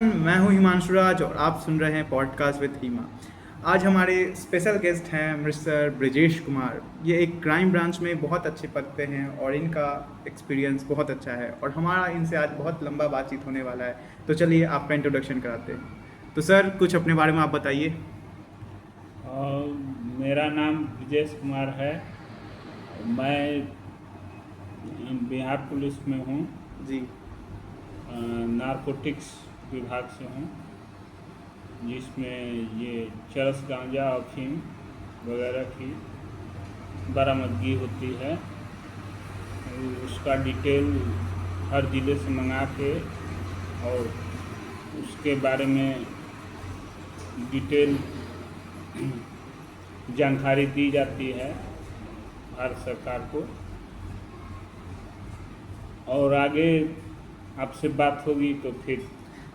मैं हूं हिमांशु राज और आप सुन रहे हैं पॉडकास्ट विद हीमा। आज हमारे स्पेशल गेस्ट हैं मिस्टर ब्रिजेश कुमार। ये एक क्राइम ब्रांच में बहुत अच्छे पद पे हैं और इनका एक्सपीरियंस बहुत अच्छा है और हमारा इनसे आज बहुत लंबा बातचीत होने वाला है। तो चलिए आपका इंट्रोडक्शन कराते हैं। तो सर कुछ अपने बारे में आप बताइए। और मेरा नाम ब्रिजेश कुमार है। मैं बिहार पुलिस में हूँ। जी नारकोटिक्स विभाग से हूँ, जिसमें ये चरस, गांजा, अफीम वगैरह की बरामदगी होती है। उसका डिटेल हर ज़िले से मंगा के और उसके बारे में डिटेल जानकारी दी जाती है भारत सरकार को। और आगे आपसे बात होगी तो फिर।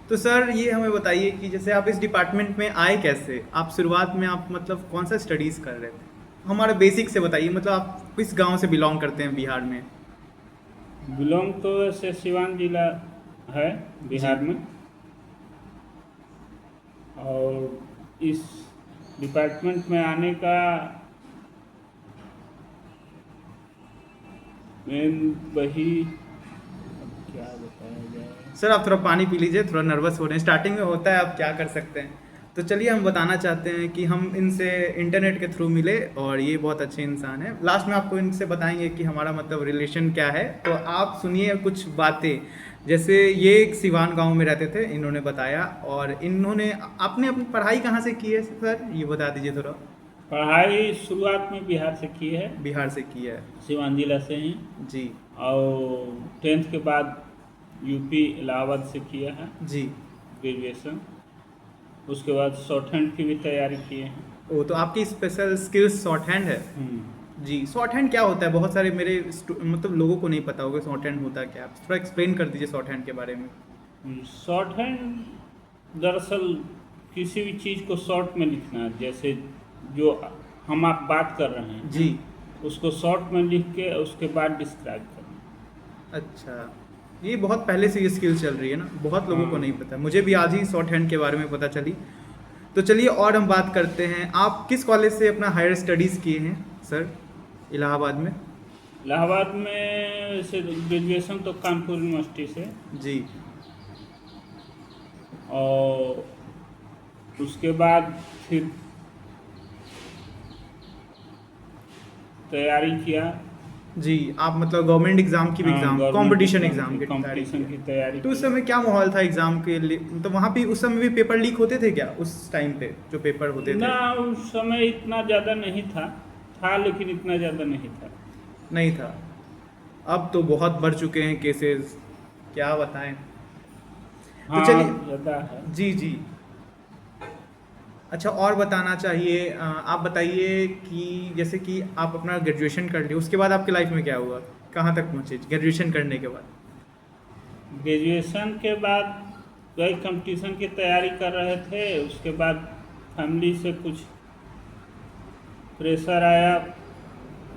तो सर ये हमें बताइए कि जैसे आप इस डिपार्टमेंट में आए कैसे। आप शुरुआत में आप मतलब कौन सा स्टडीज़ कर रहे थे, हमारे बेसिक से बताइए। मतलब आप किस गांव से बिलोंग करते हैं बिहार में। बिलोंग तो वैसे सिवान जिला है बिहार में। और इस डिपार्टमेंट में आने का मेन वही, अब क्या बताया जाए। सर आप थोड़ा पानी पी लीजिए, थोड़ा नर्वस हो रहे हैं, स्टार्टिंग में होता है, आप क्या कर सकते हैं। तो चलिए हम बताना चाहते हैं कि हम इनसे इंटरनेट के थ्रू मिले और ये बहुत अच्छे इंसान हैं। लास्ट में आपको इनसे बताएंगे कि हमारा मतलब रिलेशन क्या है। तो आप सुनिए कुछ बातें। जैसे ये एक सिवान गांव में रहते थे, इन्होंने बताया। और इन्होंने आपने अपनी पढ़ाई कहाँ से की है सर, ये बता दीजिए थोड़ा। पढ़ाई शुरुआत में बिहार से की है, बिहार से की है। सिवान जिला से ही। जी और 10th के बाद यूपी इलाहाबाद से किया है जी। ग्रेजुएशन। उसके बाद शॉर्ट हैंड की भी तैयारी किए हैं। ओ, तो आपकी स्पेशल स्किल्स शॉर्ट हैंड है। जी, शॉर्ट हैंड क्या होता है, बहुत सारे मेरे मतलब लोगों को नहीं पता होगा शॉर्ट हैंड होता है क्या। आप थोड़ा एक्सप्लेन कर दीजिए शॉर्ट हैंड के बारे में। शॉर्ट हैंड दरअसल किसी भी चीज़ को शॉर्ट में लिखना है। जैसे जो हम आप बात कर रहे हैं जी। उसको शॉर्ट में लिख के उसके बाद डिस्क्राइब करना। अच्छा, ये बहुत पहले से ये स्किल चल रही है ना, बहुत लोगों को हाँ। नहीं पता। मुझे भी आज ही शॉर्ट हैंड के बारे में पता चली। तो चलिए और हम बात करते हैं, आप किस कॉलेज से अपना हायर स्टडीज़ किए हैं सर इलाहाबाद में। इलाहाबाद में वैसे ग्रेजुएशन तो कानपुर यूनिवर्सिटी से। जी और उसके बाद फिर तैयारी किया। जी, आप मतलब गवर्नमेंट एग्जाम की भी एग्जाम, कंपटीशन एग्जाम की तैयारी कंपटीशन की। की तैयारी तो उस की। समय क्या माहौल था एग्जाम के लिए, मतलब वहाँ पे उस समय भी पेपर लीक होते थे क्या उस टाइम पे, जो पेपर होते ना, थे। उस समय इतना ज़्यादा नहीं था लेकिन इतना ज़्यादा नहीं था। नहीं था। अब तो बहुत बढ़ चुके हैं केसेस, क्या बताएं। तो हाँ, चलिए। ज़्यादा है। जी जी। अच्छा, और बताना चाहिए आप बताइए कि जैसे कि आप अपना ग्रेजुएशन कर लिए, उसके बाद आपकी लाइफ में क्या हुआ, कहाँ तक पहुँचे ग्रेजुएशन करने के बाद। ग्रेजुएशन के बाद कई कंपटीशन की तैयारी कर रहे थे। उसके बाद फैमिली से कुछ प्रेशर आया।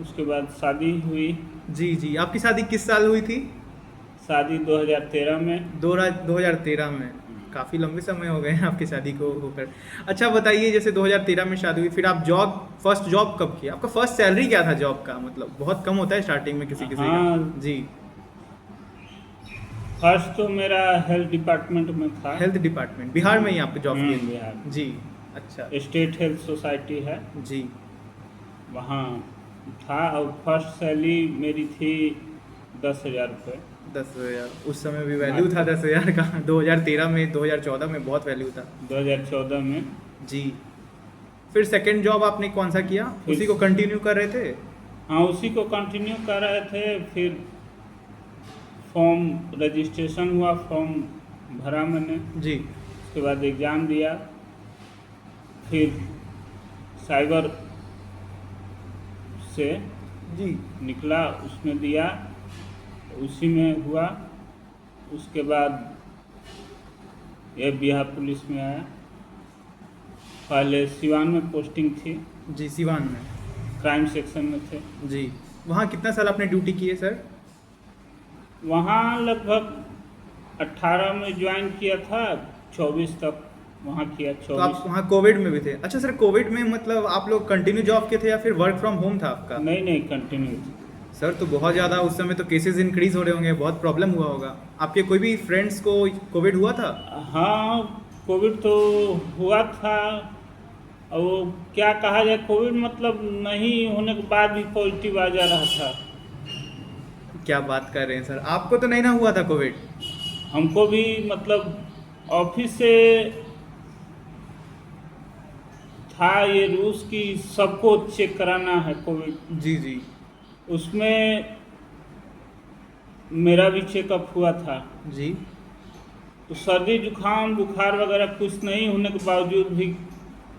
उसके बाद शादी हुई। जी जी, आपकी शादी किस साल हुई थी। शादी 2013 में। 2013 में। काफ़ी लंबे समय हो गए हैं आपकी शादी को होकर। अच्छा बताइए, जैसे 2013 में शादी हुई, फिर आप जॉब, फर्स्ट जॉब कब किया, आपका फर्स्ट सैलरी क्या था जॉब का। मतलब बहुत कम होता है स्टार्टिंग में किसी किसी का। हाँ, जी। फर्स्ट तो मेरा हेल्थ डिपार्टमेंट में था। हेल्थ डिपार्टमेंट बिहार में ही आप जॉब किए। बिहार में। जी। अच्छा। स्टेट हेल्थ सोसाइटी है, जी। वहाँ था। और फर्स्ट सैलरी मेरी थी 10,000 रुपये। 10,000 उस समय भी वैल्यू था 10,000 का। 2013 में, 2014 में बहुत वैल्यू था। 2014 में। जी। फिर सेकंड जॉब आपने कौन सा किया, फिर उसी को कंटिन्यू कर रहे थे। हाँ, उसी को कंटिन्यू कर रहे थे। फिर फॉर्म रजिस्ट्रेशन हुआ, फॉर्म भरा मैंने। जी उसके बाद एग्ज़ाम दिया। फिर साइबर से जी। निकला, उसमें दिया, उसी में हुआ। उसके बाद ये बिहार पुलिस में आया। पहले सिवान में पोस्टिंग थी, जी सिवान में। क्राइम सेक्शन में थे। जी, वहाँ कितना साल आपने ड्यूटी की है सर। वहाँ लगभग 18 में ज्वाइन किया था, 24 तक वहाँ किया। तो आप 24 वहाँ कोविड में भी थे? अच्छा सर, कोविड में मतलब आप लोग कंटिन्यू जॉब के थे या फिर वर्क फ्रॉम होम था आपका? नहीं नहीं, कंटिन्यू। सर तो बहुत ज़्यादा उस समय तो केसेस इंक्रीज हो रहे होंगे, बहुत प्रॉब्लम हुआ होगा। आपके कोई भी फ्रेंड्स को कोविड हुआ था? हाँ, कोविड तो हुआ था। और वो क्या कहा जाए, कोविड मतलब नहीं होने के बाद भी पॉजिटिव आ जा रहा था। क्या बात कर रहे हैं सर, आपको तो नहीं ना हुआ था कोविड? हमको भी मतलब ऑफिस से था ये रूल्स कि सबको चेक कराना है कोविड। जी जी। उसमें मेरा भी चेकअप हुआ था। जी। तो सर्दी जुकाम बुखार वगैरह कुछ नहीं होने के बावजूद भी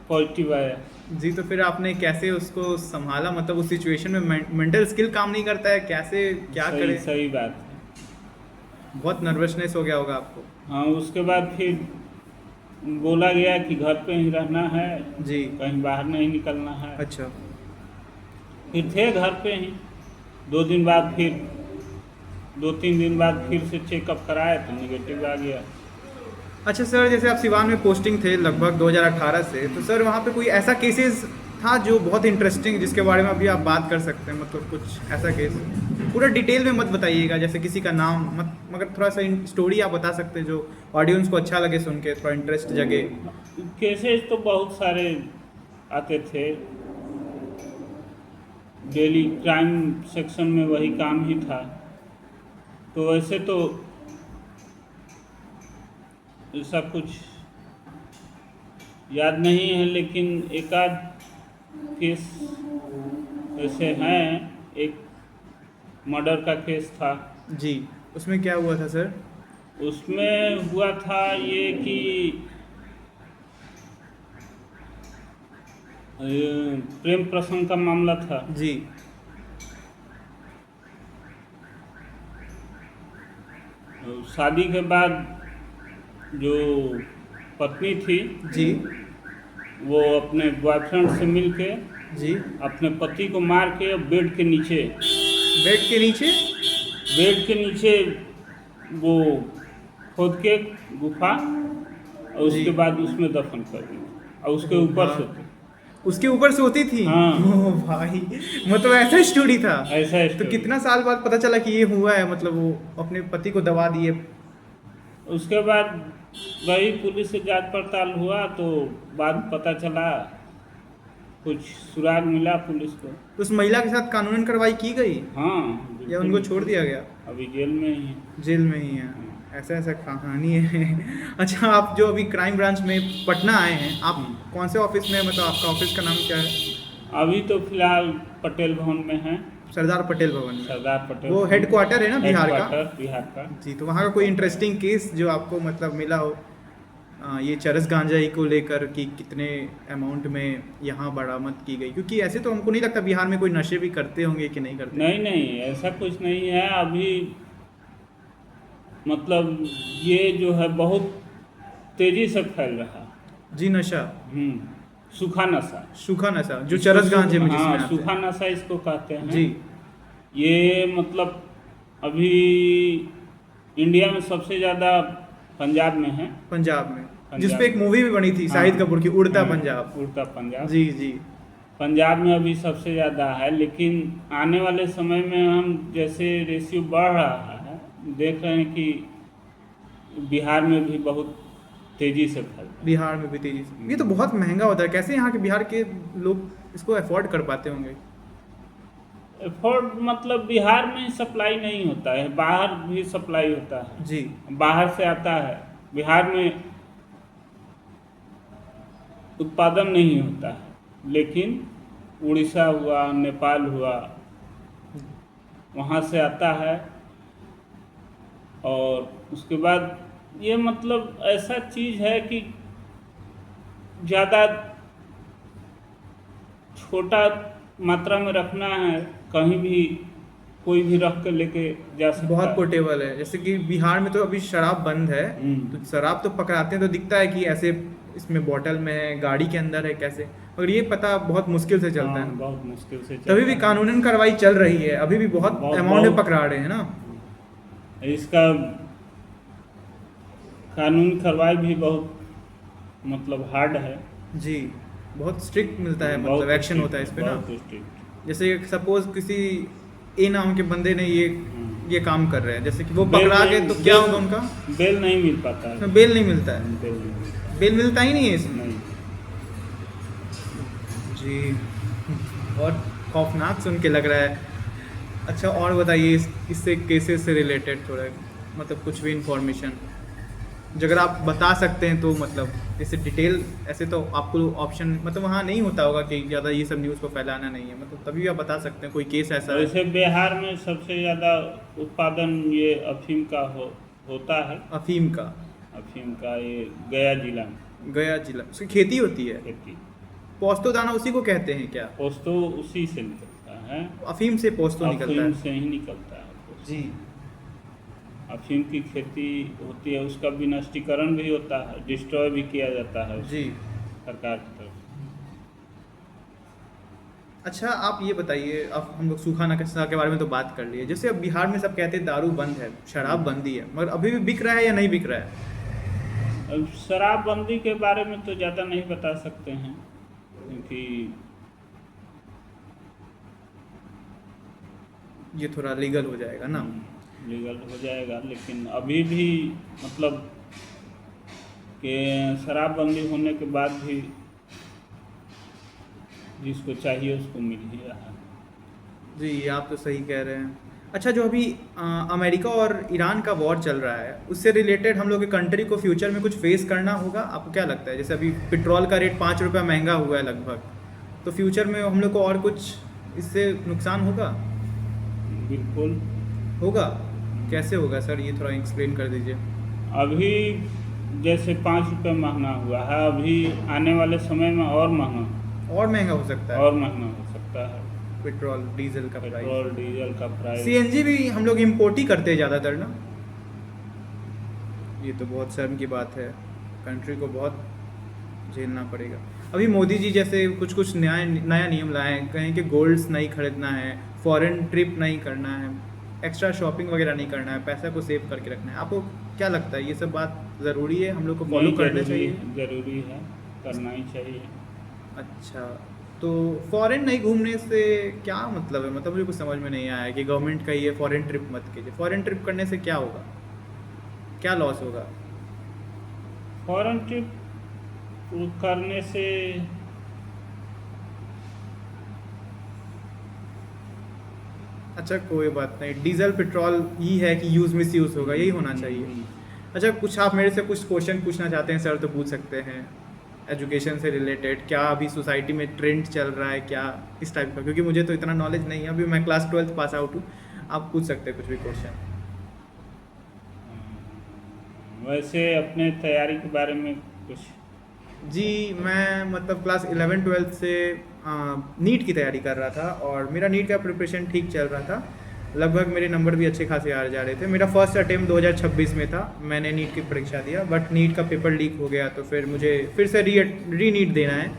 पॉजिटिव आया। जी, तो फिर आपने कैसे उसको संभाला? मतलब उस सिचुएशन में मेंटल स्किल काम नहीं करता है, कैसे क्या सही करें? सही बात है। बहुत नर्वसनेस हो गया होगा आपको। हाँ, उसके बाद फिर बोला गया कि घर पे ही रहना है, जी। कहीं बाहर नहीं निकलना है। अच्छा। फिर थे घर पे ही। 2 दिन बाद फिर 2-3 दिन बाद फिर से चेकअप कराया तो निगेटिव आ गया। अच्छा सर, जैसे आप सिवान में पोस्टिंग थे लगभग 2018 से, तो सर वहाँ पे कोई ऐसा केसेस था जो बहुत इंटरेस्टिंग, जिसके बारे में अभी आप बात कर सकते हैं? मतलब कुछ ऐसा केस पूरा डिटेल में मत बताइएगा, जैसे किसी का नाम मत, मगर थोड़ा सा स्टोरी आप बता सकते हैं जो ऑडियंस को अच्छा लगे सुन के, थोड़ा इंटरेस्ट जगे। केसेस तो बहुत सारे आते थे। डेली क्राइम सेक्शन में वही काम ही था। तो वैसे तो ऐसा कुछ याद नहीं है, लेकिन एक आध केस ऐसे हैं। एक मर्डर का केस था। जी, उसमें क्या हुआ था सर? उसमें हुआ था ये कि प्रेम प्रसंग का मामला था। जी। शादी के बाद जो पत्नी थी जी। वो अपने बॉयफ्रेंड से मिल के जी। अपने पति को मार के बेड के नीचे बेड के नीचे? बेड के नीचे वो खोद के गुफा, और उसके जी। बाद उसमें दफन कर दी और उसके ऊपर वाह। से थे। उसके ऊपर से होती थी? हाँ। ओ भाई, मतलब ऐसा स्टोरी था? ऐसा तो स्टोरी। कितना साल बाद पता चला कि ये हुआ है? मतलब वो अपने पति को दबा दिए? उसके बाद वही पुलिस से जांच पड़ताल हुआ तो बाद में पता चला, कुछ सुराग मिला पुलिस को। तो उस महिला के साथ कानूनन कार्रवाई की गई हाँ, या उनको छोड़ दिया गया? अभी जेल में ही है। जेल में ही है? ऐसा ऐसा कहानी है। अच्छा, आप जो अभी क्राइम ब्रांच में पटना आए हैं, आप कौन से ऑफिस में हैं? मतलब आपका ऑफिस का नाम क्या है? अभी तो फिलहाल पटेल भवन में है। सरदार पटेल भवन में? सरदार पटेल वो भवन। हेडक्वार्टर है ना बिहार का? हेडक्वार्टर बिहार का। जी, तो वहाँ का कोई इंटरेस्टिंग केस जो आपको मतलब मिला हो, ये चरस गांजा ही को लेकर कि कितने अमाउंट में यहाँ बरामद की गई? क्योंकि ऐसे तो हमको नहीं लगता बिहार में कोई नशे भी करते होंगे कि नहीं करते। नहीं नहीं, ऐसा कुछ नहीं है अभी। मतलब ये जो है बहुत तेजी से फैल रहा है। जी, नशा? सूखा नशा। सूखा नशा जो चरस गांजे में जिसमें हाँ, आता है। सूखा नशा इसको कहते हैं। जी। ये मतलब अभी इंडिया में सबसे ज़्यादा पंजाब में है। पंजाब में, पंजाब जिस पे एक मूवी भी बनी थी शाहिद कपूर की, उड़ता पंजाब। उड़ता पंजाब। जी जी। पंजाब में अभी सबसे ज़्यादा है, लेकिन आने वाले समय में हम जैसे रेशियो बढ़ रहा है, देख रहे हैं कि बिहार में भी बहुत तेज़ी से फैल रहा है। बिहार में भी तेजी से? ये तो बहुत महंगा होता है, कैसे यहाँ के बिहार के लोग इसको अफोर्ड कर पाते होंगे? एफोर्ड मतलब बिहार में सप्लाई नहीं होता है, बाहर भी सप्लाई होता है। जी। बाहर से आता है, बिहार में उत्पादन नहीं होता है। लेकिन उड़ीसा हुआ, नेपाल हुआ, वहाँ से आता है। और उसके बाद ये मतलब ऐसा चीज़ है कि ज़्यादा छोटा मात्रा में रखना है, कहीं भी कोई भी रख के लेके जा सकता बहुत है। पोर्टेबल है। जैसे कि बिहार में तो अभी शराब बंद है, तो शराब तो पकड़ाते हैं तो दिखता है कि ऐसे इसमें बोतल में है, गाड़ी के अंदर है, कैसे, मगर ये पता बहुत मुश्किल से चलता है। बहुत मुश्किल से चलता तभी भी है। कानूनन कार्रवाई चल रही है, अभी भी बहुत अमाउंट में पकड़ा रहे हैं ना। इसका कानूनी कार्रवाई भी बहुत मतलब हार्ड है। जी, बहुत स्ट्रिक्ट मिलता है, बहुत मतलब एक्शन होता है इस पे ना। बहुत स्ट्रिक्ट। जैसे सपोज किसी ए नाम के बंदे ने ये काम कर रहे हैं, जैसे कि वो बेल पकड़ा गए नहीं- तो क्या बेल- होगा उनका? बेल नहीं मिल पाता है। इसमें बेल नहीं मिलता है, बेल नहीं मिलता बेल मिलता ही नहीं है इसमें। नहीं। जी, बहुत खौफनाक सुन के लग रहा है। अच्छा, और बताइए इससे केसेस से रिलेटेड थोड़ा, मतलब कुछ भी इंफॉर्मेशन जो अगर आप बता सकते हैं तो, मतलब जैसे डिटेल, ऐसे तो आपको ऑप्शन मतलब वहाँ नहीं होता होगा कि ज़्यादा ये सब न्यूज़ को फैलाना नहीं है, मतलब तभी आप बता सकते हैं कोई केस ऐसा है। वैसे बिहार में सबसे ज़्यादा उत्पादन ये अफीम का होता है। अफीम का? अफीम का ये गया जिला में गया जिला उसकी खेती होती है? खेती। पोस्तो दाना उसी को कहते हैं क्या? पोस्तो उसी से निकलता है। अफीम से पोस्तो निकलता अफीम है? से ही निकलता है पोस्तो। जी। अफीम की खेती होती है, उसका विनष्टीकरण भी होता है, डिस्ट्रॉय भी किया जाता है जी। सरकार की तरफ से। अच्छा, आप ये बताइए, अब हम लोग सूखा नशा के बारे में तो बात कर लिए, जैसे अब बिहार में सब कहते हैं दारू बंद है, शराब बंदी है, मगर अभी भी बिक रहा है या नहीं बिक रहा है? अब शराबबंदी के बारे में तो ज़्यादा नहीं बता सकते हैं, क्योंकि ये थोड़ा लीगल हो जाएगा ना? लीगल हो जाएगा, लेकिन अभी भी मतलब कि शराबबंदी होने के बाद भी जिसको चाहिए उसको मिल ही रहा है। जी, आप तो सही कह रहे हैं। अच्छा, जो अभी अमेरिका और ईरान का वॉर चल रहा है, उससे रिलेटेड हम लोग के कंट्री को फ्यूचर में कुछ फेस करना होगा, आपको क्या लगता है? जैसे अभी पेट्रोल का रेट 5 रुपये महंगा हुआ है लगभग, तो फ्यूचर में हम लोग को और कुछ इससे नुकसान होगा? बिल्कुल होगा। कैसे होगा सर, ये थोड़ा एक्सप्लेन कर दीजिए। अभी जैसे 5 रुपये महंगा हुआ है, अभी आने वाले समय में और महंगा, और महंगा हो सकता है? और महंगा हो सकता है पेट्रोल डीजल का प्राइस? पेट्रोल डीजल का प्राइस। सीएनजी भी हम लोग इम्पोर्ट ही करते हैं ज़्यादातर ना? ये तो बहुत शर्म की बात है, कंट्री को बहुत झेलना पड़ेगा। अभी मोदी जी जैसे कुछ नया नियम लाए हैं, कहें कि गोल्ड्स नहीं खरीदना है, फॉरेन ट्रिप नहीं करना है, एक्स्ट्रा शॉपिंग वगैरह नहीं करना है, पैसा को सेव करके रखना है। आपको क्या लगता है, ये सब बात ज़रूरी है, हम लोग को फॉलो करना चाहिए? जरूरी है, करना ही चाहिए। अच्छा, तो फॉरेन नहीं घूमने से क्या मतलब है? मतलब मुझे कुछ समझ में नहीं आया कि गवर्नमेंट का ये फॉरेन ट्रिप मत कीजिए। फॉरेन ट्रिप करने से क्या होगा, क्या लॉस होगा? फॉरेन ट्रिप करने से अच्छा, कोई बात नहीं, डीजल पेट्रोल ही है कि यूज़ मिस यूज़ होगा, यही होना चाहिए। अच्छा, कुछ आप मेरे से कुछ क्वेश्चन पूछना चाहते हैं सर तो पूछ सकते हैं, एजुकेशन से रिलेटेड, क्या अभी सोसाइटी में ट्रेंड चल रहा है, क्या इस टाइप का, क्योंकि मुझे तो इतना नॉलेज नहीं है, अभी मैं क्लास 12th पास आउट हूँ। आप पूछ सकते हैं कुछ भी क्वेश्चन। वैसे अपने तैयारी के बारे में कुछ? जी, मैं मतलब क्लास 11-12 से नीट की तैयारी कर रहा था, और मेरा नीट का प्रिपरेशन ठीक चल रहा था, लगभग मेरे नंबर भी अच्छे खासे आ जा रहे थे। मेरा फर्स्ट अटेम्प्ट 2026 में था, मैंने नीट की परीक्षा दिया, बट नीट का पेपर लीक हो गया, तो फिर मुझे फिर से री नीट देना है,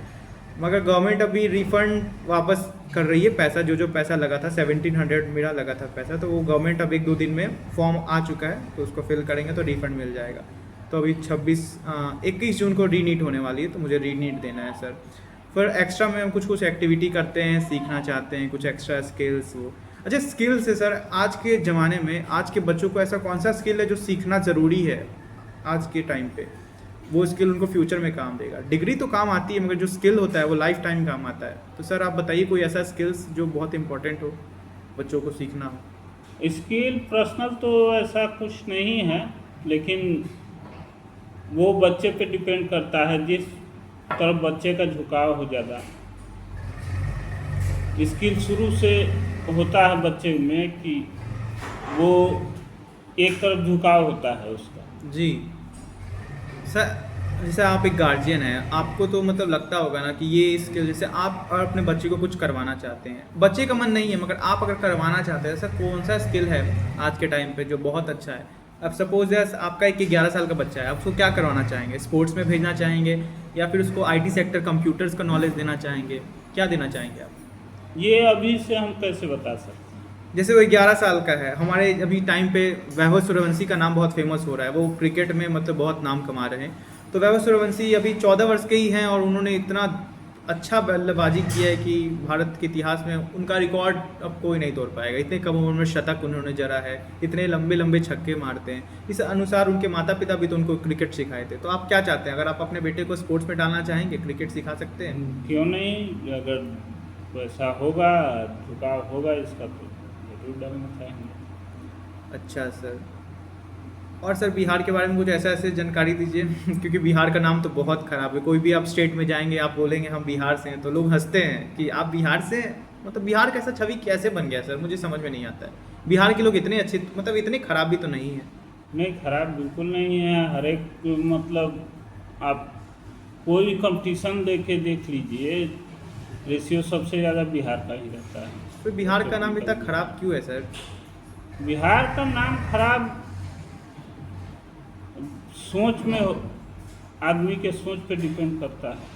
मगर गवर्नमेंट अभी रिफ़ंड वापस कर रही है पैसा, जो पैसा लगा था 1700 मेरा लगा था पैसा, तो वो गवर्नमेंट अब 1-2 दिन में फॉर्म आ चुका है, तो उसको फिल करेंगे तो रिफ़ंड मिल जाएगा। तो अभी 21 जून को री नीट होने वाली है, तो मुझे री नीट देना है सर। फिर एक्स्ट्रा में हम कुछ एक्टिविटी करते हैं, सीखना चाहते हैं कुछ एक्स्ट्रा स्किल्स वो। अच्छा, स्किल्स है सर, आज के ज़माने में आज के बच्चों को ऐसा कौन सा स्किल है जो सीखना ज़रूरी है आज के टाइम पे? वो स्किल उनको फ्यूचर में काम देगा। डिग्री तो काम आती है, मगर जो स्किल होता है वो लाइफ टाइम काम आता है। तो सर आप बताइए कोई ऐसा स्किल्स जो बहुत इंपॉर्टेंट हो, बच्चों को सीखना हो। स्किल पर्सनल तो ऐसा कुछ नहीं है, लेकिन वो बच्चे पे डिपेंड करता है, जिस तरफ बच्चे का झुकाव हो ज़्यादा। स्किल शुरू से होता है बच्चे में कि वो एक तरफ झुकाव होता है उसका। जी सर, जैसे आप एक गार्जियन हैं, आपको तो मतलब लगता होगा ना कि ये स्किल, जैसे आप और अपने बच्चे को कुछ करवाना चाहते हैं, बच्चे का मन नहीं है मगर आप अगर करवाना चाहते हैं, ऐसा कौन सा स्किल है आज के टाइम पे जो बहुत अच्छा है? अब सपोज आपका एक 11 साल का बच्चा है, आप उसको क्या करवाना चाहेंगे? स्पोर्ट्स में भेजना चाहेंगे या फिर उसको IT सेक्टर कंप्यूटर्स का नॉलेज देना चाहेंगे? क्या देना चाहेंगे आप? ये अभी से हम कैसे बता सकते हैं? जैसे वो 11 साल का है, हमारे अभी टाइम पे वैभव सूर्यवंशी का नाम बहुत फेमस हो रहा है, वो क्रिकेट में मतलब बहुत नाम कमा रहे हैं। तो वैभव सूर्यवंशी अभी 14 वर्ष के ही हैं और उन्होंने इतना अच्छा बल्लेबाजी किया है कि भारत के इतिहास में उनका रिकॉर्ड अब कोई नहीं तोड़ पाएगा। इतने कम उम्र में शतक उन्होंने जड़ा है, इतने लंबे लंबे छक्के मारते हैं। इस अनुसार उनके माता पिता भी तो उनको क्रिकेट सिखाए थे। तो आप क्या चाहते हैं, अगर आप अपने बेटे को स्पोर्ट्स में डालना चाहेंगे, क्रिकेट सिखा सकते हैं? क्यों नहीं, अगर वैसा होगा, झुकाव होगा इसका तो जरूर डालना चाहेंगे। अच्छा सर। और सर बिहार के बारे में कुछ ऐसा ऐसे जानकारी दीजिए क्योंकि बिहार का नाम तो बहुत ख़राब है। कोई भी आप स्टेट में जाएंगे, आप बोलेंगे हम बिहार से हैं, तो लोग हंसते हैं कि आप बिहार से हैं। मतलब बिहार का ऐसा छवि कैसे बन गया सर, मुझे समझ में नहीं आता है। बिहार के लोग इतने अच्छे, मतलब इतने खराब भी तो नहीं है। नहीं, खराब बिल्कुल नहीं है। हर एक मतलब आप कोई भी कंपटीशन देख लीजिए, रेशियो सबसे ज़्यादा बिहार का ही रहता है। तो बिहार का नाम इतना खराब क्यों है सर? बिहार का नाम खराब सोच में आदमी के सोच पे डिपेंड करता है।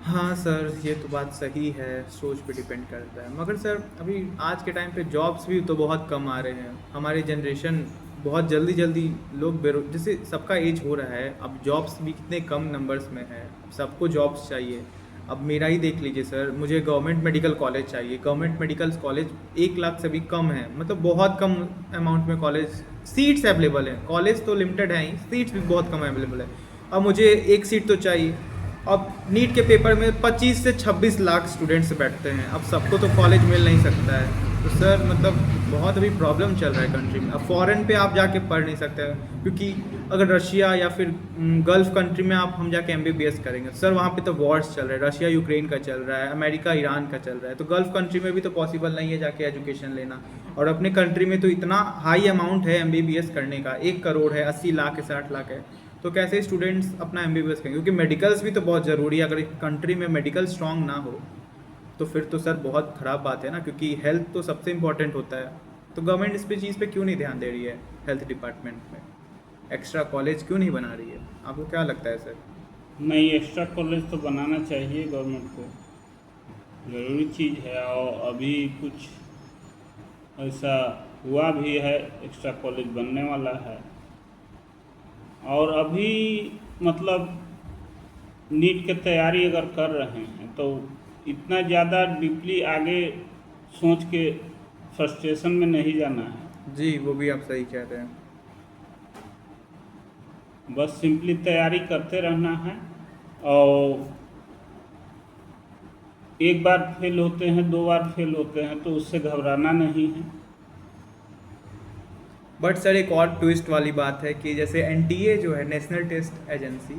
हाँ सर, ये तो बात सही है, सोच पे डिपेंड करता है। मगर सर अभी आज के टाइम पे जॉब्स भी तो बहुत कम आ रहे हैं। हमारी जनरेशन बहुत जल्दी जल्दी लोग जैसे सबका एज हो रहा है, अब जॉब्स भी कितने कम नंबर्स में है, सबको जॉब्स चाहिए। अब मेरा ही देख लीजिए सर, मुझे गवर्नमेंट मेडिकल कॉलेज चाहिए। गवर्नमेंट मेडिकल कॉलेज 1 लाख से भी कम है, मतलब बहुत कम अमाउंट में कॉलेज सीट्स अवेलेबल हैं। कॉलेज तो लिमिटेड है ही, सीट्स भी बहुत कम अवेलेबल है। अब मुझे एक सीट तो चाहिए। अब नीट के पेपर में 25 से 26 लाख स्टूडेंट्स बैठते हैं, अब सबको तो कॉलेज मिल नहीं सकता है। तो सर मतलब बहुत अभी प्रॉब्लम चल रहा है कंट्री में। अब फॉरेन पे आप जाके पढ़ नहीं सकते हैं, क्योंकि अगर रशिया या फिर गल्फ़ कंट्री में हम जाके MBBS करेंगे सर, वहाँ पे तो वॉर्स चल रहे हैं, रशिया यूक्रेन का चल रहा है, अमेरिका ईरान का चल रहा है। तो गल्फ़ कंट्री में भी तो पॉसिबल नहीं है जाके एजुकेशन लेना। और अपने कंट्री में तो इतना हाई अमाउंट है MBBS करने का, 1 करोड़ है, 80 लाख है, 60 लाख है। तो कैसे स्टूडेंट्स अपना MBBS करेंगे? क्योंकि मेडिकल्स भी तो बहुत ज़रूरी है। अगर एक कंट्री में मेडिकल स्ट्रांग ना हो तो फिर तो सर बहुत ख़राब बात है ना, क्योंकि हेल्थ तो सबसे इम्पोर्टेंट होता है। तो गवर्नमेंट इस पे चीज़ पे क्यों नहीं ध्यान दे रही है? हेल्थ डिपार्टमेंट में एक्स्ट्रा कॉलेज क्यों नहीं बना रही है? आपको क्या लगता है सर? नहीं, एक्स्ट्रा कॉलेज तो बनाना चाहिए गवर्नमेंट को, ज़रूरी चीज़ है। और अभी कुछ ऐसा हुआ भी है, एक्स्ट्रा कॉलेज बनने वाला है। और अभी मतलब नीट की तैयारी अगर कर रहे हैं तो इतना ज़्यादा डीपली आगे सोच के फ्रस्ट्रेशन में नहीं जाना है। जी, वो भी आप सही कह रहे हैं। बस सिंपली तैयारी करते रहना है। और एक बार फेल होते हैं, 2 बार फेल होते हैं, तो उससे घबराना नहीं है। बट सर एक और ट्विस्ट वाली बात है कि जैसे NTA जो है, नेशनल टेस्ट एजेंसी,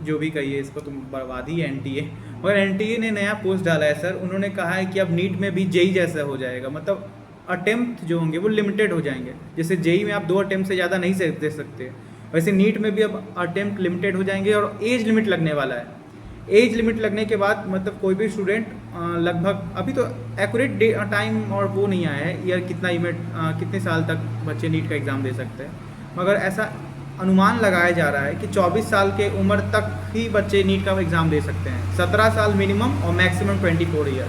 जो भी कहिए इसको, तुम बर्बाद ही है NTA। और NTA ने नया पोस्ट डाला है सर, उन्होंने कहा है कि अब नीट में भी जेई जैसा हो जाएगा, मतलब अटेम्प्ट जो होंगे वो लिमिटेड हो जाएंगे। जैसे जेई में आप 2 अटेम्प्ट से ज़्यादा नहीं दे सकते, वैसे नीट में भी अब अटेम्प्ट लिमिटेड हो जाएंगे। और एज लिमिट लगने वाला है। एज लिमिट लगने के बाद मतलब कोई भी स्टूडेंट लगभग, अभी तो एक्यूरेट टाइम और वो नहीं आया है, ईयर कितने साल तक बच्चे नीट का एग्ज़ाम दे सकते हैं, मगर ऐसा अनुमान लगाया जा रहा है कि 24 साल के उम्र तक ही बच्चे नीट का एग्ज़ाम दे सकते हैं। 17 साल मिनिमम और मैक्सिमम 24 ईयर।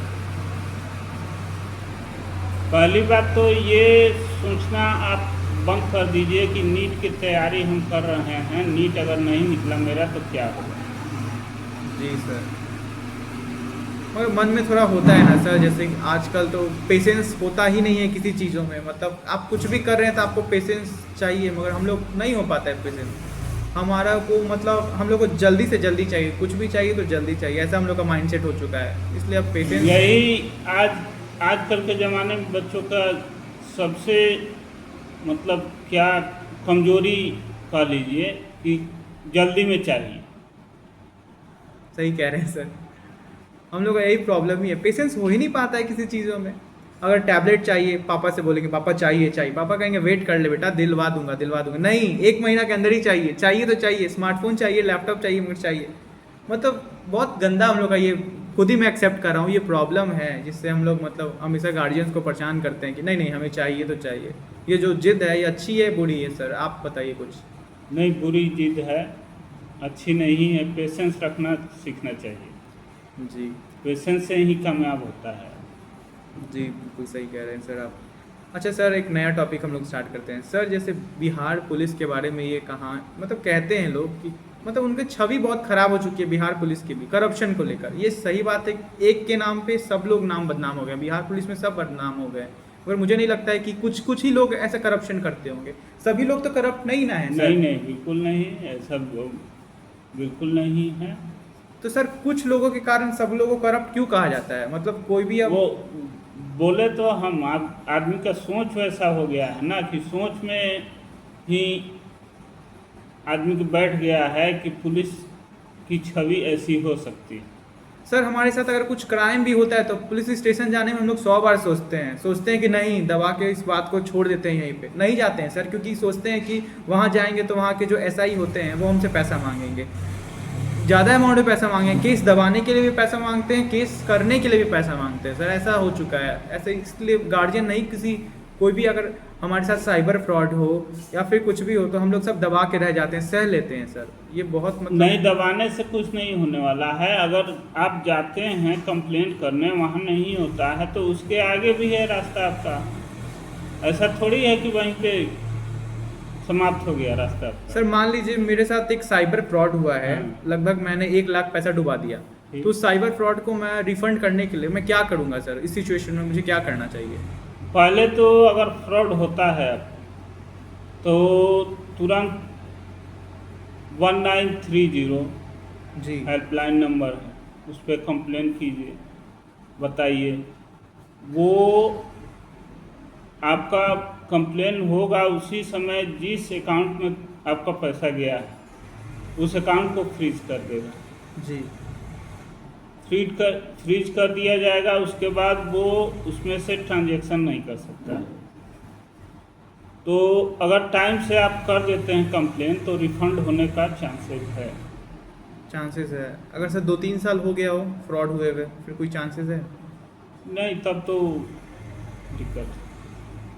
पहली बात तो ये सोचना आप बंद कर दीजिए कि नीट की तैयारी हम कर रहे हैं, नीट अगर नहीं निकला मेरा तो क्या होगा। जी सर, मगर मन में थोड़ा होता है ना सर, जैसे आजकल तो पेशेंस होता ही नहीं है किसी चीज़ों में। मतलब आप कुछ भी कर रहे हैं तो आपको पेशेंस चाहिए, मगर हम लोग नहीं हो पाता है पेशेंस हमारा को। मतलब हम लोग को जल्दी से जल्दी चाहिए, कुछ भी चाहिए तो जल्दी चाहिए, ऐसा हम लोग का माइंडसेट हो चुका है। इसलिए अब पेशेंस, यही आजकल के ज़माने में बच्चों का सबसे मतलब क्या कमजोरी कह लीजिए कि जल्दी में चाहिए। सही कह रहे हैं सर, हम लोग का यही प्रॉब्लम ही है, पेशेंस हो ही नहीं पाता है किसी चीज़ों में। अगर टैबलेट चाहिए, पापा से बोलेंगे पापा चाहिए चाहिए, पापा कहेंगे वेट कर ले बेटा, दिलवा दूंगा दिलवा दूंगा। नहीं, 1 महीना के अंदर ही चाहिए, चाहिए तो चाहिए। स्मार्टफोन चाहिए, लैपटॉप चाहिए, मगर चाहिए। मतलब बहुत गंदा हम लोग का ये, खुद ही मैं एक्सेप्ट कर रहा हूँ, ये प्रॉब्लम है जिससे हम लोग मतलब हमेशा गार्जियंस को परेशान करते हैं कि नहीं नहीं हमें चाहिए तो चाहिए। ये जो जिद है ये अच्छी है बुरी है सर, आप बताइए कुछ। नहीं, बुरी जिद है, अच्छी नहीं है। पेशेंस रखना सीखना चाहिए, जी पेशेंस से ही कामयाब होता है। जी, बिल्कुल सही कह रहे हैं सर आप। अच्छा सर, एक नया टॉपिक हम लोग स्टार्ट करते हैं। सर जैसे बिहार पुलिस के बारे में ये कहाँ मतलब कहते हैं लोग कि मतलब उनकी छवि बहुत ख़राब हो चुकी है बिहार पुलिस की भी, करप्शन को लेकर। ये सही बात है? एक के नाम पे सब लोग नाम बदनाम हो गए, बिहार पुलिस में सब बदनाम हो गए। मगर मुझे नहीं लगता है कि कुछ कुछ ही लोग ऐसा करप्शन करते होंगे। सभी लोग तो करप्ट नहीं ना है नहीं सर। नहीं, बिल्कुल नहीं, ऐसा बिल्कुल नहीं है। तो सर कुछ लोगों के कारण सब लोगों को करप्ट क्यों कहा जाता है? मतलब कोई भी अब वो बोले तो हम आदमी का सोच वैसा हो गया है ना कि सोच में ही आदमी को बैठ गया है कि पुलिस की छवि ऐसी हो सकती है। सर हमारे साथ अगर कुछ क्राइम भी होता है तो पुलिस स्टेशन जाने में हम लोग 100 बार सोचते हैं कि नहीं, दबा के इस बात को छोड़ देते हैं, यहीं पे नहीं जाते हैं सर, क्योंकि सोचते हैं कि वहाँ जाएंगे तो वहाँ के जो एसआई होते हैं वो हमसे पैसा मांगेंगे, ज़्यादा अमाउंट में पैसा मांगेंगे, केस दबाने के लिए भी पैसा मांगते हैं, केस करने के लिए भी पैसा मांगते हैं सर। ऐसा हो चुका है। ऐसे इसलिए गार्जियन नहीं, किसी कोई भी अगर हमारे साथ साइबर फ्रॉड हो या फिर कुछ भी हो तो हम लोग सब दबा के रह जाते हैं, सह लेते हैं सर। ये बहुत मतलब नहीं, दबाने से कुछ नहीं होने वाला है। अगर आप जाते हैं कंप्लेंट करने, वहाँ नहीं होता है तो उसके आगे भी है रास्ता आपका। ऐसा थोड़ी है कि वहीं पे समाप्त हो गया रास्ता आपका। सर मान लीजिए मेरे साथ एक साइबर फ्रॉड हुआ है, हाँ। लगभग मैंने 1 लाख पैसा डुबा दिया। ठीक। तो उस साइबर फ्रॉड को मैं रिफंड करने के लिए मैं क्या करूंगा सर? इस सिचुएशन में मुझे क्या करना चाहिए? पहले तो अगर फ्रॉड होता है तो तुरंत 1930 जी हेल्पलाइन नंबर है, उस पर कंप्लेन कीजिए, बताइए। वो आपका कंप्लेन होगा उसी समय जिस अकाउंट में आपका पैसा गया है उस अकाउंट को फ्रीज कर देगा। जी फ्रीज कर दिया जाएगा। उसके बाद वो उसमें से ट्रांजैक्शन नहीं कर सकता है। तो अगर टाइम से आप कर देते हैं कंप्लेन तो रिफंड होने का चांसेस है। चांसेस है? अगर सर 2-3 साल हो गया हो फ्रॉड हुए हुए, फिर कोई चांसेस है? नहीं, तब तो दिक्कत है।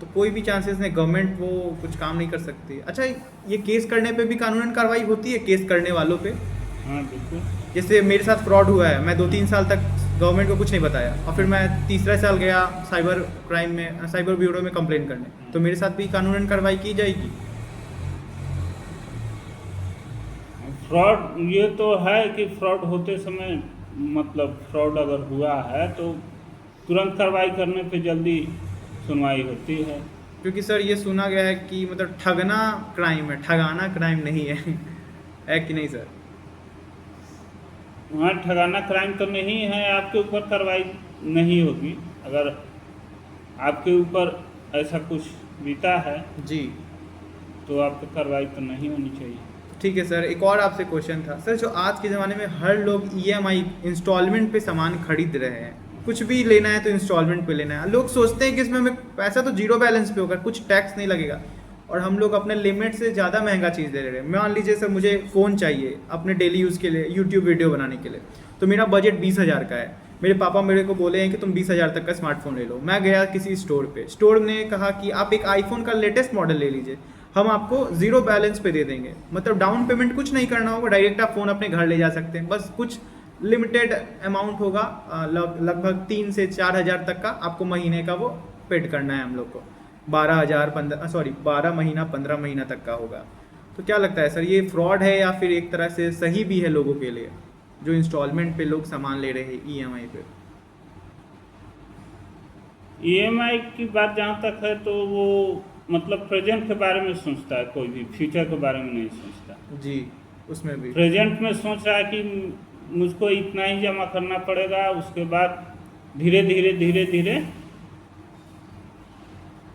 तो कोई भी चांसेस नहीं, गवर्नमेंट वो कुछ काम नहीं कर सकती? अच्छा, ये केस करने पे भी कानूनन कार्रवाई होती है केस करने वालों पे? हाँ बिल्कुल। जैसे मेरे साथ फ्रॉड हुआ है, मैं 2-3 साल तक गवर्नमेंट को कुछ नहीं बताया और फिर मैं तीसरा साल गया साइबर क्राइम में, साइबर ब्यूरो में कंप्लेन करने, तो मेरे साथ भी कानूनन कार्रवाई की जाएगी? फ्रॉड ये तो है कि फ्रॉड होते समय मतलब फ्रॉड अगर हुआ है तो तुरंत कार्रवाई करने पे जल्दी सुनवाई होती है। क्योंकि सर ये सुना गया है कि मतलब ठगना क्राइम है, ठगाना क्राइम नहीं है। है कि नहीं सर? वहाँ ठगाना क्राइम तो नहीं है, आपके ऊपर कार्रवाई नहीं होगी। अगर आपके ऊपर ऐसा कुछ बीता है जी तो आप पे कार्रवाई तो नहीं होनी चाहिए। ठीक है सर। एक और आपसे क्वेश्चन था सर, जो आज के ज़माने में हर लोग ईएमआई इंस्टॉलमेंट पे सामान खरीद रहे हैं, कुछ भी लेना है तो इंस्टॉलमेंट पे लेना है। लोग सोचते हैं कि इसमें हमें पैसा तो जीरो बैलेंस पे होगा, कुछ टैक्स नहीं लगेगा, और हम लोग अपने लिमिट से ज़्यादा महंगा चीज़ ले रहे हैं। मान लीजिए सर मुझे फ़ोन चाहिए अपने डेली यूज़ के लिए, यूट्यूब वीडियो बनाने के लिए, तो मेरा बजट 20,000 का है। मेरे पापा मेरे को बोले हैं कि तुम 20,000 तक का स्मार्टफोन ले लो। मैं गया किसी स्टोर पे, स्टोर ने कहा कि आप एक आईफोन का लेटेस्ट मॉडल ले लीजिए, हम आपको ज़ीरो बैलेंस पे दे देंगे। मतलब डाउन पेमेंट कुछ नहीं करना होगा, डायरेक्ट आप फ़ोन अपने घर ले जा सकते हैं। बस कुछ लिमिटेड अमाउंट होगा, लगभग 3 से 4 हज़ार तक का आपको महीने का वो पेड करना है हम लोग को। 12 महीना 15 महीना तक का होगा। तो क्या लगता है सर, ये फ्रॉड है या फिर एक तरह से सही भी है लोगों के लिए, जो इंस्टॉलमेंट पे लोग सामान ले रहे हैं ईएमआई पे? ईएमआई की बात जहाँ तक है तो वो मतलब प्रेजेंट के बारे में सोचता है, कोई भी फ्यूचर के बारे में नहीं सोचता। जी उसमें भी प्रेजेंट में सोच रहा है कि मुझको इतना ही जमा करना पड़ेगा, उसके बाद धीरे धीरे धीरे धीरे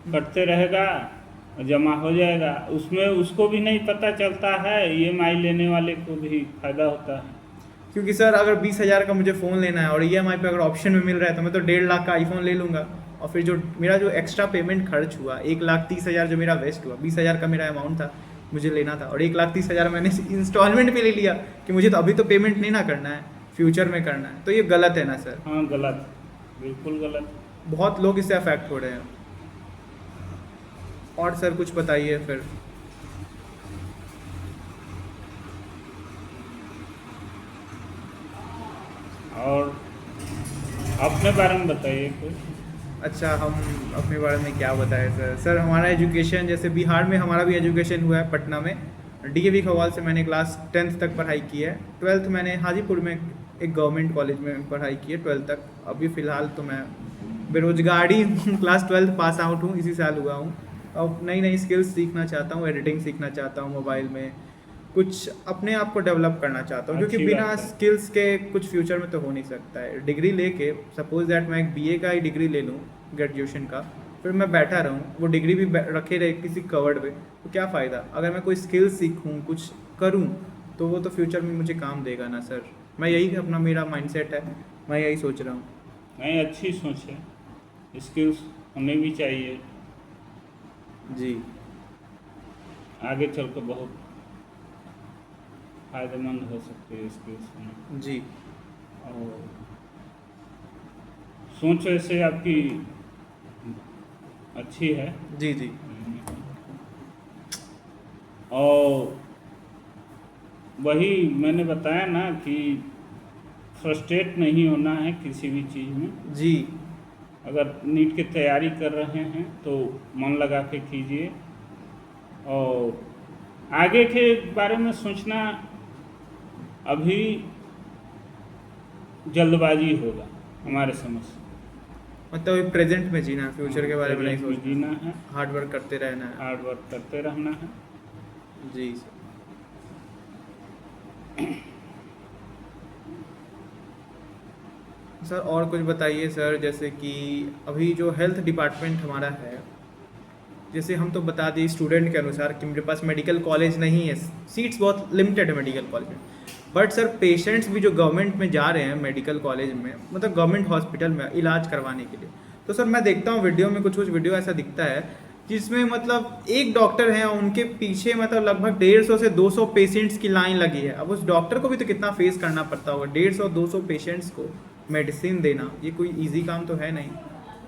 कटते रहेगा, जमा हो जाएगा। उसमें उसको भी नहीं पता चलता है, ईएमआई लेने वाले को भी फायदा होता है। क्योंकि सर अगर 20,000 का मुझे फ़ोन लेना है और ईएमआई पे अगर ऑप्शन में मिल रहा है तो मैं तो 1.5 लाख का आईफोन ले लूँगा, और फिर जो मेरा जो एक्स्ट्रा पेमेंट खर्च हुआ 1,30,000 जो मेरा वेस्ट हुआ, 20,000 का मेरा अमाउंट था मुझे लेना था, और 1,30,000 मैंने इंस्टॉलमेंट पे ले लिया कि मुझे तो अभी तो पेमेंट नहीं ना करना है, फ्यूचर में करना है। तो ये गलत है ना सर? हाँ गलत, बिल्कुल गलत। बहुत लोग इससे अफेक्ट हो रहे हैं। और सर कुछ बताइए फिर। और अपने बारे में बताइए कुछ। अच्छा, हम अपने बारे में क्या बताएं सर। सर हमारा एजुकेशन जैसे बिहार में हमारा भी एजुकेशन हुआ है पटना में। डीएवी खवाल से मैंने क्लास 10th तक पढ़ाई की है। 12th मैंने हाजीपुर में एक गवर्नमेंट कॉलेज में पढ़ाई की है 12th तक। अभी फ़िलहाल तो मैं बेरोजगारी हूँ। क्लास 12th पास आउट हूँ, इसी साल हुआ हूँ। अब नई नई स्किल्स सीखना चाहता हूँ, एडिटिंग सीखना चाहता हूँ मोबाइल में, कुछ अपने आप को डेवलप करना चाहता हूँ, क्योंकि अच्छी बिना बात है। स्किल्स के कुछ फ्यूचर में तो हो नहीं सकता है। डिग्री लेके सपोज दैट मैं एक बीए का ही डिग्री ले लूँ ग्रेजुएशन का, फिर मैं बैठा रहूँ, वो डिग्री भी रखे रहे किसी कवर्ड पे, तो क्या फ़ायदा। अगर मैं कोई स्किल सीखूँ, कुछ करूँ, तो वो तो फ्यूचर में मुझे काम देगा ना सर। मैं यही अपना मेरा माइंडसेट है, मैं यही सोच रहा हूँ। नहीं, अच्छी सोच है, स्किल्स हमें भी चाहिए, जी आगे चल कर बहुत फायदेमंद हो सकते हैं स्किल्स में। जी और सोच वैसे आपकी अच्छी है। जी जी और वही मैंने बताया ना कि फ्रस्ट्रेट नहीं होना है किसी भी चीज़ में। जी अगर नीट की तैयारी कर रहे हैं तो मन लगा के कीजिए, और आगे के बारे में सोचना अभी जल्दबाजी होगा हमारे समझ से। मतलब प्रेजेंट में जीना, फ्यूचर के बारे में नहीं प्रेजेंट में जीना है, सोचना, हार्ड वर्क करते रहना है। हार्ड वर्क करते रहना है। जी सर। सर और कुछ बताइए सर, जैसे कि अभी जो हेल्थ डिपार्टमेंट हमारा है, जैसे हम तो बता दिए स्टूडेंट के अनुसार कि मेरे पास मेडिकल कॉलेज नहीं है, सीट्स बहुत लिमिटेड है मेडिकल कॉलेज में। बट सर पेशेंट्स भी जो गवर्नमेंट में जा रहे हैं मेडिकल कॉलेज में, मतलब गवर्नमेंट हॉस्पिटल में इलाज करवाने के लिए, तो सर मैं देखता हूँ वीडियो में, कुछ कुछ वीडियो ऐसा दिखता है जिसमें मतलब एक डॉक्टर है, उनके पीछे मतलब लगभग 150 से 200 पेशेंट्स की लाइन लगी है। अब उस डॉक्टर को भी तो कितना फेस करना पड़ता होगा, 150-200 पेशेंट्स को मेडिसिन देना, ये कोई इजी काम तो है नहीं।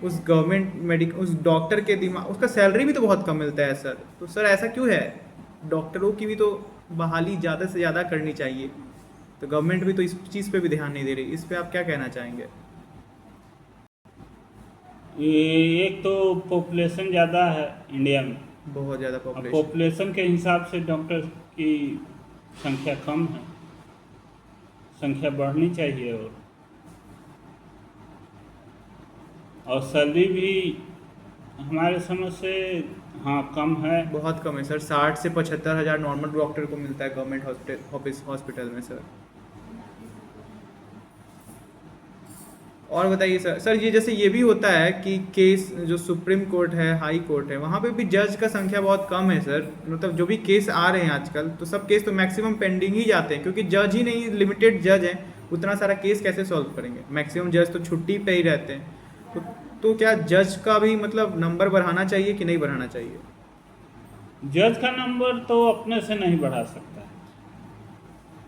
उस गवर्नमेंट मेडिक उस डॉक्टर के दिमाग, उसका सैलरी भी तो बहुत कम मिलता है सर। तो सर ऐसा क्यों है, डॉक्टरों की भी तो बहाली ज़्यादा से ज़्यादा करनी चाहिए। तो गवर्नमेंट भी तो इस चीज़ पे भी ध्यान नहीं दे रही, इस पे आप क्या कहना चाहेंगे। ये एक तो पॉपुलेशन ज़्यादा है इंडिया में, बहुत ज़्यादा अब पॉपुलेशन। पॉपुलेशन के हिसाब से डॉक्टर की संख्या कम है, संख्या बढ़नी चाहिए। और सैलरी भी हमारे समझ से हाँ कम है। बहुत कम है सर, 60 से 75 हज़ार नॉर्मल डॉक्टर को मिलता है गवर्नमेंट हॉस्पिटल में सर। और बताइए सर, ये जैसे ये भी होता है कि केस जो सुप्रीम कोर्ट है, हाई कोर्ट है, वहाँ पे भी जज का संख्या बहुत कम है सर। मतलब जो भी केस आ रहे हैं आजकल, तो सब केस तो मैक्सिमम पेंडिंग ही जाते हैं, क्योंकि जज ही नहीं, लिमिटेड जज हैं, उतना सारा केस कैसे सॉल्व करेंगे। मैक्सिमम जज तो छुट्टी पे ही रहते हैं। तो क्या जज का भी मतलब नंबर बढ़ाना चाहिए कि नहीं बढ़ाना चाहिए। जज का नंबर तो अपने से नहीं बढ़ा सकता है,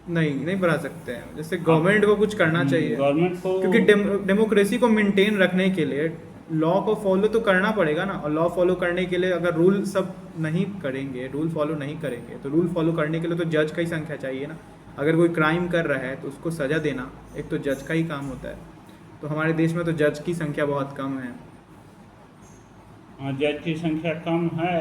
नहीं नहीं बढ़ा सकते हैं, जैसे गवर्नमेंट को कुछ करना चाहिए, गवर्नमेंट को। क्योंकि डेमोक्रेसी को मेंटेन रखने के लिए लॉ को फॉलो तो करना पड़ेगा ना। और लॉ फॉलो करने के लिए अगर रूल सब नहीं करेंगे, रूल फॉलो नहीं करेंगे, तो रूल फॉलो करने के लिए तो जज का ही संख्या चाहिए ना। अगर कोई क्राइम कर रहा है तो उसको सज़ा देना एक तो जज का ही काम होता है। तो हमारे देश में तो जज की संख्या बहुत कम है। हाँ, जज की संख्या कम है।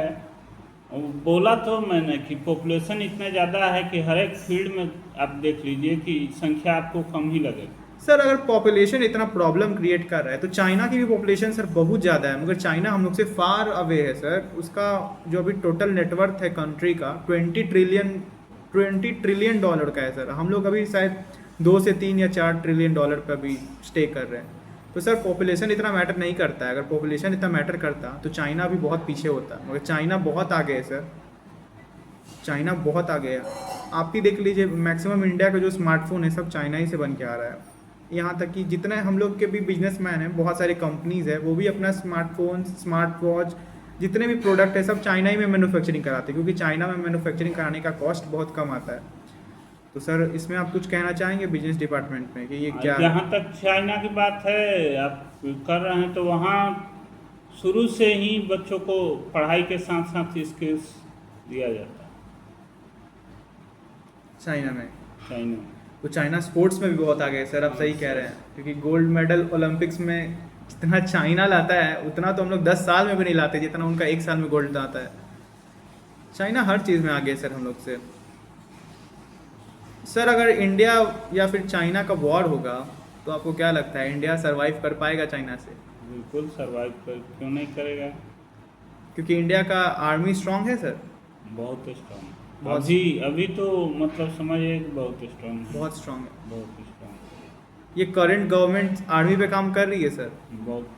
और बोला तो मैंने कि पॉपुलेशन इतना ज़्यादा है कि हर एक फील्ड में आप देख लीजिए कि संख्या आपको कम ही लगेगी। सर अगर पॉपुलेशन इतना प्रॉब्लम क्रिएट कर रहा है, तो चाइना की भी पॉपुलेशन सर बहुत ज़्यादा है, मगर चाइना हम लोग से फार अवे है सर। उसका जो अभी टोटल नेटवर्थ है कंट्री का 20 ट्रिलियन डॉलर का है सर। हम लोग अभी शायद 2 से 3 या 4 ट्रिलियन डॉलर पर अभी स्टे कर रहे हैं। तो सर पॉपुलेशन इतना मैटर नहीं करता है। अगर पॉपुलेशन इतना मैटर करता तो चाइना भी बहुत पीछे होता, मगर चाइना बहुत आगे है सर। चाइना बहुत आगे है। आप ही देख लीजिए, मैक्सिमम इंडिया का जो स्मार्टफोन है सब चाइना ही से बन के आ रहा है। यहाँ तक कि जितने हम लोग के भी बिजनेसमैन हैं, बहुत सारे कंपनीज़ है, वो भी अपना स्मार्टफोन, स्मार्ट वॉच, जितने भी प्रोडक्ट है सब चाइना ही में मैन्युफैक्चरिंग कराते हैं, क्योंकि चाइना में मैन्युफैक्चरिंग कराने का कॉस्ट बहुत कम आता है। तो सर इसमें आप कुछ कहना चाहेंगे बिजनेस डिपार्टमेंट में कि ये क्या है। जहाँ तक चाइना की बात है, आप कर रहे हैं तो वहाँ शुरू से ही बच्चों को पढ़ाई के साथ साथ स्किल्स दिया जाता है चाइना में। चाइना। तो चाइना स्पोर्ट्स में भी बहुत आगे है सर, आप सही कह रहे हैं, क्योंकि गोल्ड मेडल ओलंपिक्स में जितना चाइना लाता है उतना तो हम लोग 10 साल में भी नहीं लाते जितना उनका 1 साल में गोल्ड आता है। चाइना हर चीज़ में आगे है सर हम लोग से। सर अगर इंडिया या फिर चाइना का वॉर होगा तो आपको क्या लगता है इंडिया सरवाइव कर पाएगा चाइना से? बिल्कुल सर्वाइव कर, क्यों नहीं करेगा। क्योंकि इंडिया का आर्मी स्ट्रांग है सर। बहुत स्ट्रांग बहुत अभी अभी तो मतलब समझिए कि बहुत स्ट्रांग है। बहुत स्ट्रांग है। बहुत स्ट्रांग ये करंट गवर्नमेंट आर्मी पे काम कर रही है सर। बहुत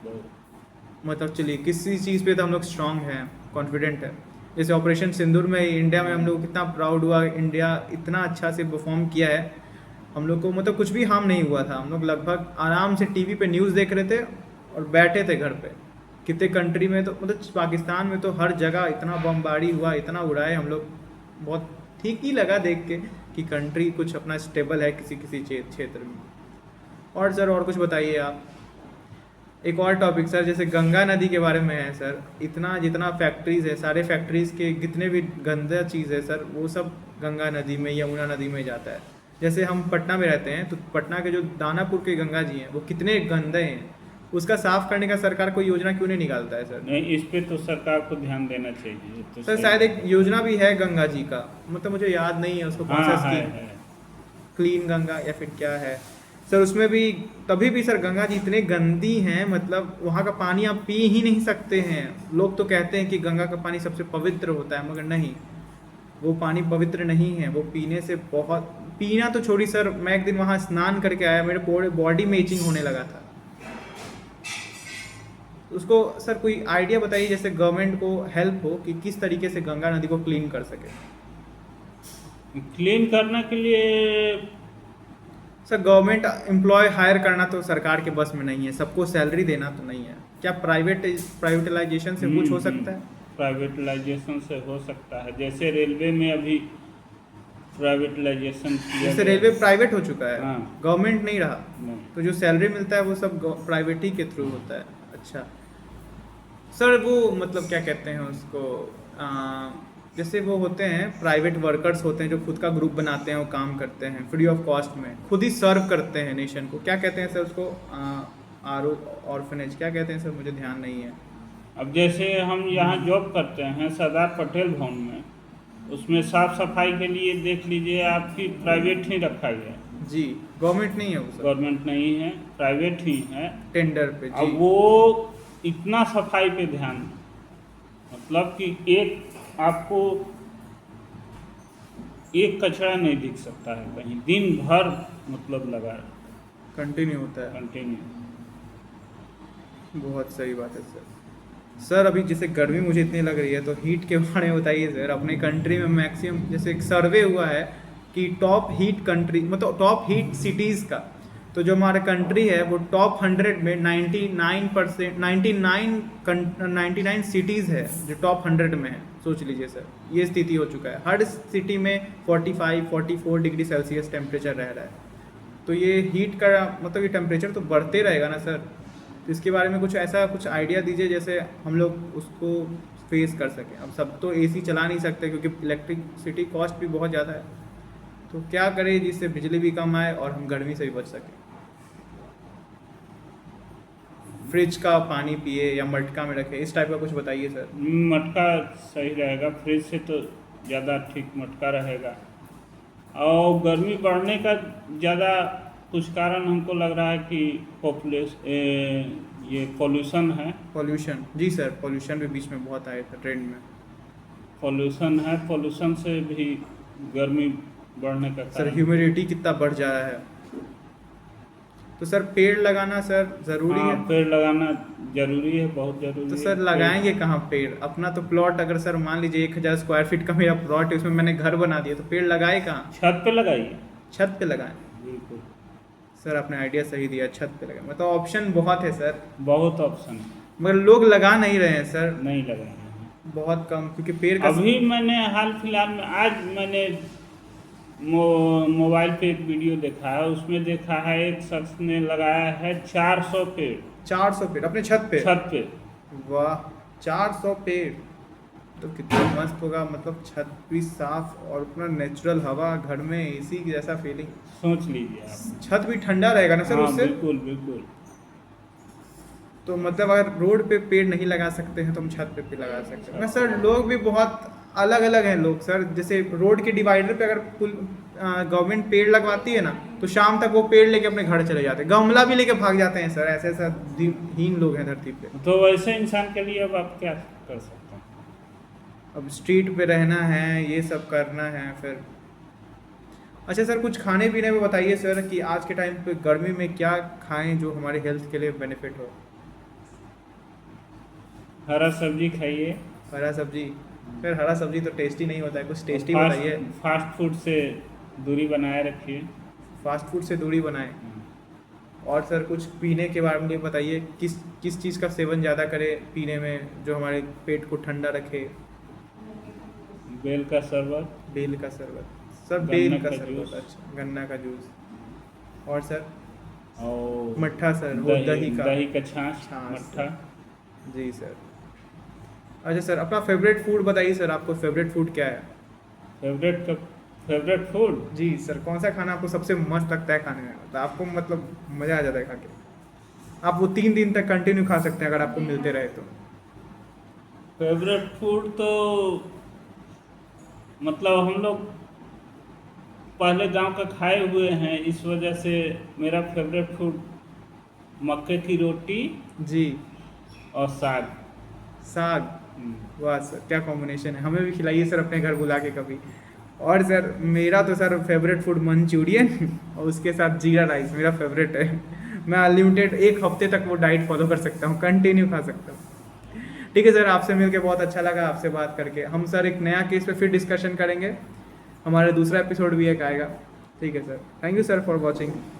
मतलब चलिए किसी चीज़ पे तो हम लोग स्ट्रांग हैं, कॉन्फिडेंट है। जैसे ऑपरेशन सिंदूर में इंडिया में हम लोग कितना प्राउड हुआ, इंडिया इतना अच्छा से परफॉर्म किया है। हम लोग को मतलब कुछ भी हार्म नहीं हुआ था। हम लोग लगभग आराम से टीवी पे न्यूज़ देख रहे थे और बैठे थे घर पे। कितने कंट्री में तो मतलब पाकिस्तान में तो हर जगह इतना बमबारी हुआ, इतना उड़ाए हम लोग। बहुत ठीक ही लगा देख के कि कंट्री कुछ अपना स्टेबल है किसी किसी क्षेत्र में। और सर और कुछ बताइए आप। एक और टॉपिक सर, जैसे गंगा नदी के बारे में है सर। इतना जितना फैक्ट्रीज़ है, सारे फैक्ट्रीज़ के जितने भी गंदा चीज़ है सर, वो सब गंगा नदी में, यमुना नदी में जाता है। जैसे हम पटना में रहते हैं तो पटना के जो दानापुर के गंगा जी हैं वो कितने गंदे हैं। उसका साफ करने का सरकार कोई योजना क्यों नहीं निकालता है सर? नहीं, इस पे तो सरकार को ध्यान देना चाहिए तो सर सही शायद एक है। योजना भी है गंगा जी का, मतलब मुझे याद नहीं है उसको कौन सा हाँ स्कीम, है। क्लीन गंगा या फिर क्या है सर। उसमें भी तभी भी सर गंगा जी इतने गंदी हैं, मतलब वहाँ का पानी आप पी ही नहीं सकते हैं। लोग तो कहते हैं कि गंगा का पानी सबसे पवित्र होता है, मगर नहीं, वो पानी पवित्र नहीं है। वो पीने से बहुत, पीना तो छोड़ी सर, मैं एक दिन वहाँ स्नान करके आया, मेरे पूरे बॉडी में इचिंग होने लगा था। उसको सर कोई आइडिया बताइए जैसे गवर्नमेंट को हेल्प हो कि किस तरीके से गंगा नदी को क्लीन कर सके। क्लीन करने के लिए सर गवर्नमेंट एम्प्लॉय हायर करना तो सरकार के बस में नहीं है, सबको सैलरी देना तो नहीं है। क्या प्राइवेटाइजेशन से कुछ हो सकता है? प्राइवेटलाइजेशन से हो सकता है। जैसे रेलवे में अभी प्राइवेटलाइजेशन किया जैसे गया। रेलवे प्राइवेट हो चुका है, हाँ। गवर्नमेंट नहीं रहा, नहीं। तो जो सैलरी मिलता है वो सब प्राइवेट ही के थ्रू होता है। अच्छा सर, वो मतलब क्या कहते हैं उसको, जैसे वो होते हैं प्राइवेट वर्कर्स होते हैं जो खुद का ग्रुप बनाते हैं, वो काम करते हैं फ्री ऑफ कॉस्ट में, खुद ही सर्व करते हैं नेशन को। क्या कहते हैं सर उसको, ऑर्फनेज क्या कहते हैं सर, मुझे ध्यान नहीं है। अब जैसे हम यहाँ जॉब करते हैं सरदार पटेल भवन में, उसमें साफ सफाई के लिए देख लीजिए आपकी प्राइवेट ही रखा गया है। जी, गवर्नमेंट नहीं है वो सर, गवर्नमेंट नहीं है, प्राइवेट ही है। टेंडर पे। जी। अब वो इतना सफाई पे ध्यान, मतलब कि एक आपको एक कचरा नहीं दिख सकता है कहीं, दिन भर मतलब लगा कंटिन्यू होता है। कंटिन्यू। बहुत सही बात है सर। सर अभी जैसे गर्मी मुझे इतनी लग रही है तो हीट के बारे में बताइए सर। अपने कंट्री में मैक्सिमम, जैसे एक सर्वे हुआ है कि टॉप हीट कंट्री, मतलब टॉप हीट सिटीज़ का, तो जो हमारा कंट्री है वो टॉप 100 में 99% 99 सिटीज़ है जो टॉप 100 में है। सोच लीजिए सर, ये स्थिति हो चुका है। हर सिटी में 45-44 डिग्री सेल्सियस टेम्परेचर रह रहा है। तो ये हीट का मतलब ये टेम्परेचर तो बढ़ते रहेगा ना सर। तो इसके बारे में कुछ ऐसा कुछ आइडिया दीजिए जैसे हम लोग उसको फेस कर सकें। अब सब तो एसी चला नहीं सकते क्योंकि इलेक्ट्रिसिटी कॉस्ट भी बहुत ज़्यादा है। तो क्या करें जिससे बिजली भी कम आए और हम गर्मी से भी बच सकें? फ्रिज का पानी पिए या मटका में रखें, इस टाइप का कुछ बताइए सर। मटका सही रहेगा, फ्रिज से तो ज़्यादा ठीक मटका रहेगा। और गर्मी बढ़ने का ज़्यादा कुछ कारण हमको लग रहा है कि ये पोल्यूशन है। पॉल्यूशन, जी सर, पॉल्यूशन भी बीच में बहुत आया था ट्रेंड में। पोल्यूशन है, पोल्यूशन से भी गर्मी बढ़ने का सर कारण। ह्यूमिडिटी कितना बढ़ जा रहा है। तो सर पेड़ लगाना सर ज़रूरी हाँ, है। पेड़ लगाना जरूरी है, बहुत जरूरी तो है। सर लगाएंगे कहाँ पेड़? अपना तो प्लॉट, अगर सर मान लीजिए 1000 स्क्वायर फीट का मेरा प्लॉट है, उसमें मैंने घर बना दिया, तो पेड़ लगाए कहाँ? छत पे लगाइए। छत पे लगाएं। बिल्कुल, सर आपने आइडिया सही दिया, छत पे लगाएं। मतलब ऑप्शन बहुत है सर, बहुत ऑप्शन है, मगर लोग लगा नहीं रहे हैं सर, नहीं लगाएंगे। बहुत कम, क्योंकि पेड़ का अभी मैंने हाल फिलहाल में आज मैंने मोबाइल पे एक वीडियो देखा है, उसमें देखा है एक शख्स ने लगाया है 400 पेड़ 400 पेड़ अपने छत पे। छत पे। वाह, 400 पेड़ तो कितना मस्त होगा। मतलब छत भी साफ और अपना नेचुरल हवा, घर में एसी की जैसा फीलिंग। सोच लीजिए आप। छत भी ठंडा रहेगा ना सर हाँ, उससे? बिल्कुल बिल्कुल। तो मतलब अगर रोड पे पेड़ नहीं लगा सकते हैं तो हम छत पे भी लगा सकते हैं ना सर। लोग भी बहुत अलग अलग हैं लोग सर। जैसे रोड के डिवाइडर पे अगर गवर्नमेंट पेड़ लगवाती है ना, तो शाम तक वो पेड़ लेके अपने घर चले जाते हैं, गमला भी लेके भाग जाते हैं सर। ऐसे ऐसा हीन लोग हैं धरती पे। तो वैसे इंसान के लिए अब आप क्या कर सकते हैं? अब स्ट्रीट पे रहना है, ये सब करना है फिर। अच्छा सर, कुछ खाने पीने में बताइए सर कि आज के टाइम पे गर्मी में क्या खाएं जो हमारे हेल्थ के लिए बेनिफिट हो। हरा सब्जी खाइए। हरा सब्जी? फिर हरा सब्जी तो टेस्टी नहीं होता है, कुछ टेस्टी फास्ट बताइए। फास्ट फूड से दूरी बनाए रखिए। फास्ट फूड से दूरी बनाएं। और सर कुछ पीने के बारे में बताइए, किस किस चीज़ का सेवन ज़्यादा करें पीने में जो हमारे पेट को ठंडा रखे। बेल का शरबत। बेल का शरबत? सर गन्ना बेल का का शरबत, जूस। अच्छा गन्ना का जूस। और सर? और मट्ठा सर, वो दही का? दही का छाछ छाछ मट्ठा। जी सर। अच्छा सर, अपना फेवरेट फूड बताइए सर, आपको फेवरेट फूड क्या है? Favourite food. जी सर, कौन सा खाना आपको सबसे मस्त लगता है खाने में, मतलब आपको मतलब मज़ा आ जाता है खा के, आप वो 3 दिन तक कंटिन्यू खा सकते हैं अगर आपको मिलते रहे तो? फेवरेट फूड तो मतलब हम लोग पहले गांव का खाए हुए हैं, इस वजह से मेरा फेवरेट फूड मक्के की रोटी जी। और साग। साग? वाह सर, क्या कॉम्बिनेशन है। हमें भी खिलाइए सर अपने घर बुला के कभी। और सर मेरा तो सर फेवरेट फूड मंचूरियन और उसके साथ जीरा राइस मेरा फेवरेट है। मैं अनलिमिटेड 1 हफ्ते तक वो डाइट फॉलो कर सकता हूँ, कंटिन्यू खा सकता हूँ। ठीक है सर, आपसे मिलके बहुत अच्छा लगा, आपसे बात करके। हम सर एक नया केस पे फिर डिस्कशन करेंगे, हमारा दूसरा एपिसोड भी एक आएगा। ठीक है sir, thank you sir for watching.